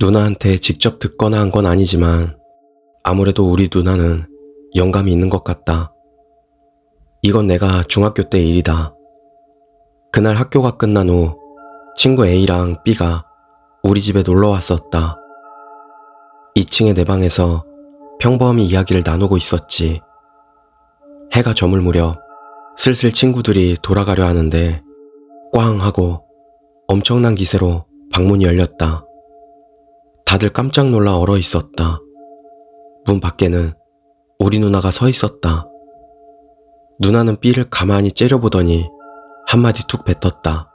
누나한테 직접 듣거나 한 건 아니지만 아무래도 우리 누나는 영감이 있는 것 같다. 이건 내가 중학교 때 일이다. 그날 학교가 끝난 후 친구 A랑 B가 우리 집에 놀러 왔었다. 2층의 내 방에서 평범히 이야기를 나누고 있었지. 해가 저물 무렵 슬슬 친구들이 돌아가려 하는데 꽝 하고 엄청난 기세로 방문이 열렸다. 다들 깜짝 놀라 얼어 있었다. 문 밖에는 우리 누나가 서 있었다. 누나는 B를 가만히 째려보더니 한마디 툭 뱉었다.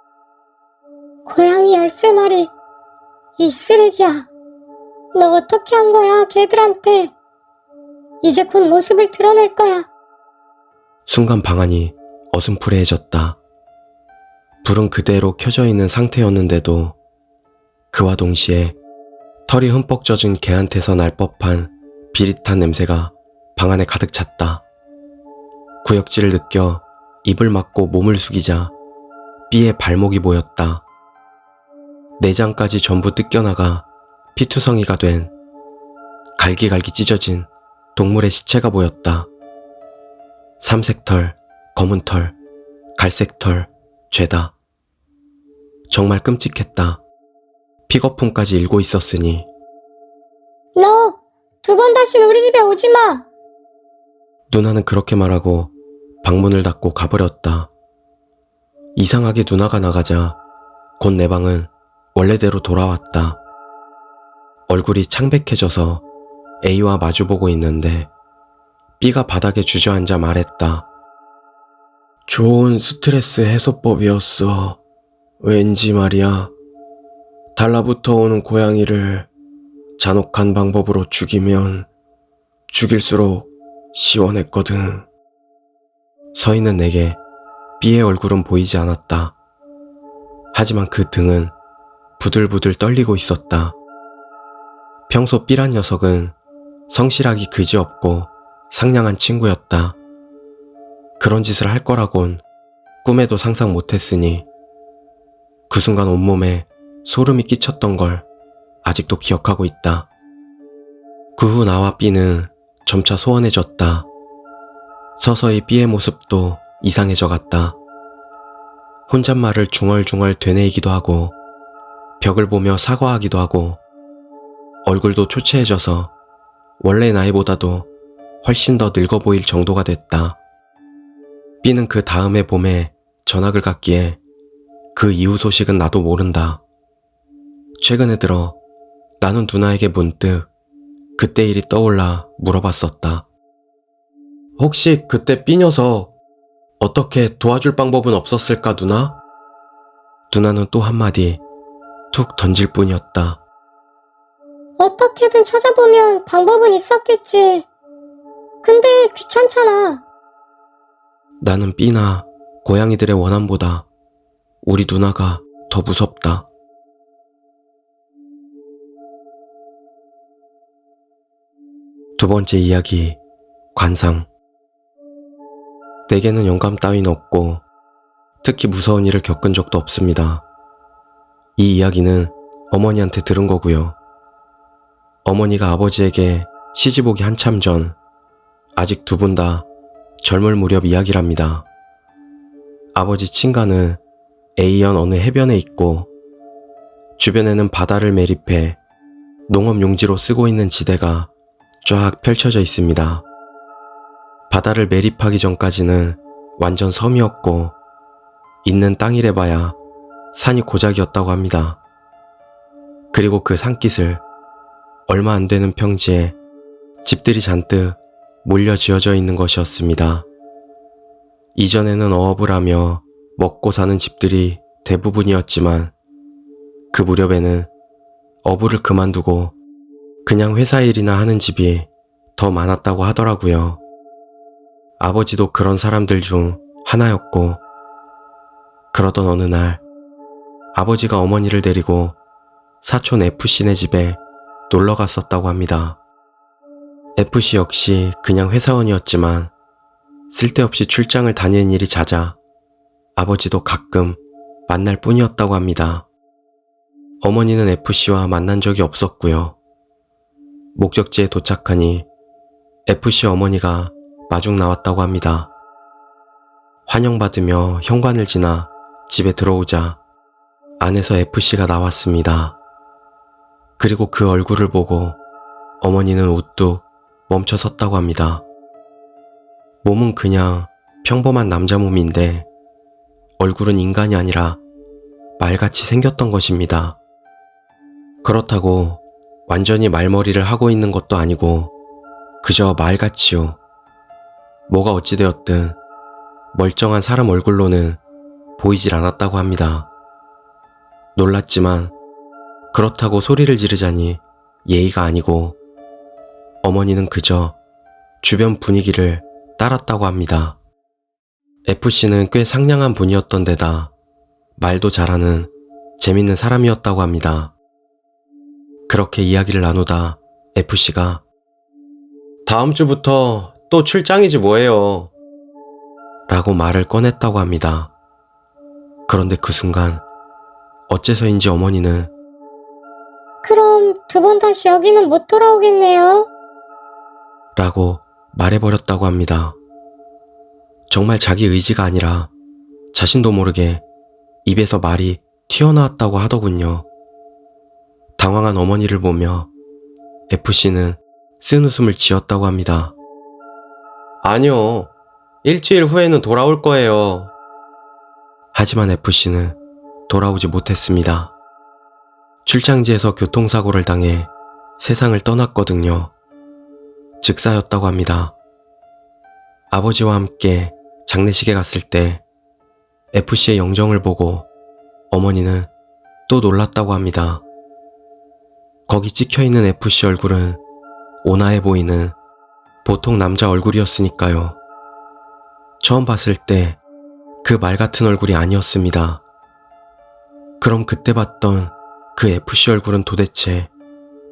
고양이 13마리, 이 쓰레기야. 너 어떻게 한 거야, 걔들한테. 이제 곧 모습을 드러낼 거야. 순간 방안이 어슴푸레해졌다. 불은 그대로 켜져 있는 상태였는데도 그와 동시에 털이 흠뻑 젖은 개한테서 날 법한 비릿한 냄새가 방 안에 가득 찼다. 구역질을 느껴 입을 막고 몸을 숙이자 B의 발목이 보였다. 내장까지 전부 뜯겨나가 피투성이가 된 갈기갈기 찢어진 동물의 시체가 보였다. 삼색털, 검은털, 갈색털, 죄다. 정말 끔찍했다. 픽거품까지 일고 있었으니. 너 2번 다신 우리 집에 오지 마. 누나는 그렇게 말하고 방문을 닫고 가버렸다. 이상하게 누나가 나가자 곧 내 방은 원래대로 돌아왔다. 얼굴이 창백해져서 A와 마주보고 있는데 B가 바닥에 주저앉아 말했다. 좋은 스트레스 해소법이었어. 왠지 말이야. 달라붙어 오는 고양이를 잔혹한 방법으로 죽이면 죽일수록 시원했거든. 서 있는 내게 B의 얼굴은 보이지 않았다. 하지만 그 등은 부들부들 떨리고 있었다. 평소 B란 녀석은 성실하기 그지없고 상냥한 친구였다. 그런 짓을 할 거라곤 꿈에도 상상 못했으니 그 순간 온몸에 소름이 끼쳤던 걸 아직도 기억하고 있다. 그 후 나와 B는 점차 소원해졌다. 서서히 B의 모습도 이상해져 갔다. 혼잣말을 중얼중얼 되뇌이기도 하고 벽을 보며 사과하기도 하고 얼굴도 초췌해져서 원래 나이보다도 훨씬 더 늙어 보일 정도가 됐다. B는 그 다음해 봄에 전학을 갔기에 그 이후 소식은 나도 모른다. 최근에 들어 나는 누나에게 문득 그때 일이 떠올라 물어봤었다. 혹시 그때 B 녀석 어떻게 도와줄 방법은 없었을까 누나? 누나는 또 한마디 툭 던질 뿐이었다. 어떻게든 찾아보면 방법은 있었겠지. 근데 귀찮잖아. 나는 B나 고양이들의 원함보다 우리 누나가 더 무섭다. 두 번째 이야기, 관상. 내게는 영감 따윈 없고 특히 무서운 일을 겪은 적도 없습니다. 이 이야기는 어머니한테 들은 거고요. 어머니가 아버지에게 시집 오기 한참 전 아직 두 분 다 젊을 무렵 이야기랍니다. 아버지 친가는 A현 어느 해변에 있고 주변에는 바다를 매립해 농업 용지로 쓰고 있는 지대가 쫙 펼쳐져 있습니다. 바다를 매립하기 전까지는 완전 섬이었고 있는 땅이래 봐야 산이 고작이었다고 합니다. 그리고 그 산깃을 얼마 안 되는 평지에 집들이 잔뜩 몰려 지어져 있는 것이었습니다. 이전에는 어업을 하며 먹고 사는 집들이 대부분이었지만 그 무렵에는 어부를 그만두고 그냥 회사 일이나 하는 집이 더 많았다고 하더라고요. 아버지도 그런 사람들 중 하나였고 그러던 어느 날 아버지가 어머니를 데리고 사촌 FC네 집에 놀러 갔었다고 합니다. FC 역시 그냥 회사원이었지만 쓸데없이 출장을 다니는 일이 잦아 아버지도 가끔 만날 뿐이었다고 합니다. 어머니는 F씨와 만난 적이 없었고요. 목적지에 도착하니 F씨 어머니가 마중 나왔다고 합니다. 환영받으며 현관을 지나 집에 들어오자 안에서 F씨가 나왔습니다. 그리고 그 얼굴을 보고 어머니는 우뚝 멈춰 섰다고 합니다. 몸은 그냥 평범한 남자 몸인데 얼굴은 인간이 아니라 말같이 생겼던 것입니다. 그렇다고 완전히 말머리를 하고 있는 것도 아니고 그저 말같이요. 뭐가 어찌되었든 멀쩡한 사람 얼굴로는 보이질 않았다고 합니다. 놀랐지만 그렇다고 소리를 지르자니 예의가 아니고 어머니는 그저 주변 분위기를 따랐다고 합니다. F씨는 꽤 상냥한 분이었던 데다 말도 잘하는 재밌는 사람이었다고 합니다. 그렇게 이야기를 나누다 F씨가 다음 주부터 또 출장이지 뭐예요 라고 말을 꺼냈다고 합니다. 그런데 그 순간 어째서인지 어머니는 그럼 2번 다시 여기는 못 돌아오겠네요. 라고 말해버렸다고 합니다. 정말 자기 의지가 아니라 자신도 모르게 입에서 말이 튀어나왔다고 하더군요. 당황한 어머니를 보며 F씨는 쓴 웃음을 지었다고 합니다. 아니요, 일주일 후에는 돌아올 거예요. 하지만 F씨는 돌아오지 못했습니다. 출장지에서 교통사고를 당해 세상을 떠났거든요. 즉사였다고 합니다. 아버지와 함께 장례식에 갔을 때 F씨의 영정을 보고 어머니는 또 놀랐다고 합니다. 거기 찍혀있는 F씨 얼굴은 온화해 보이는 보통 남자 얼굴이었으니까요. 처음 봤을 때 그 말 같은 얼굴이 아니었습니다. 그럼 그때 봤던 그 F씨 얼굴은 도대체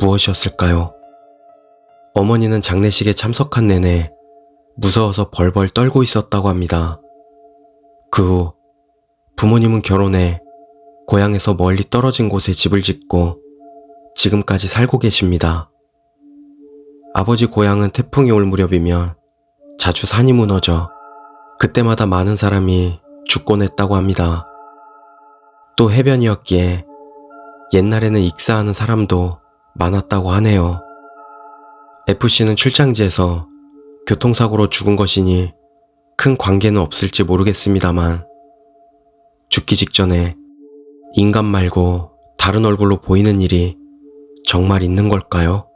무엇이었을까요? 어머니는 장례식에 참석한 내내 무서워서 벌벌 떨고 있었다고 합니다. 그 후 부모님은 결혼해 고향에서 멀리 떨어진 곳에 집을 짓고 지금까지 살고 계십니다. 아버지 고향은 태풍이 올 무렵이면 자주 산이 무너져 그때마다 많은 사람이 죽곤 했다고 합니다. 또 해변이었기에 옛날에는 익사하는 사람도 많았다고 하네요. F씨는 출장지에서 교통사고로 죽은 것이니 큰 관계는 없을지 모르겠습니다만 죽기 직전에 인간 말고 다른 얼굴로 보이는 일이 정말 있는 걸까요?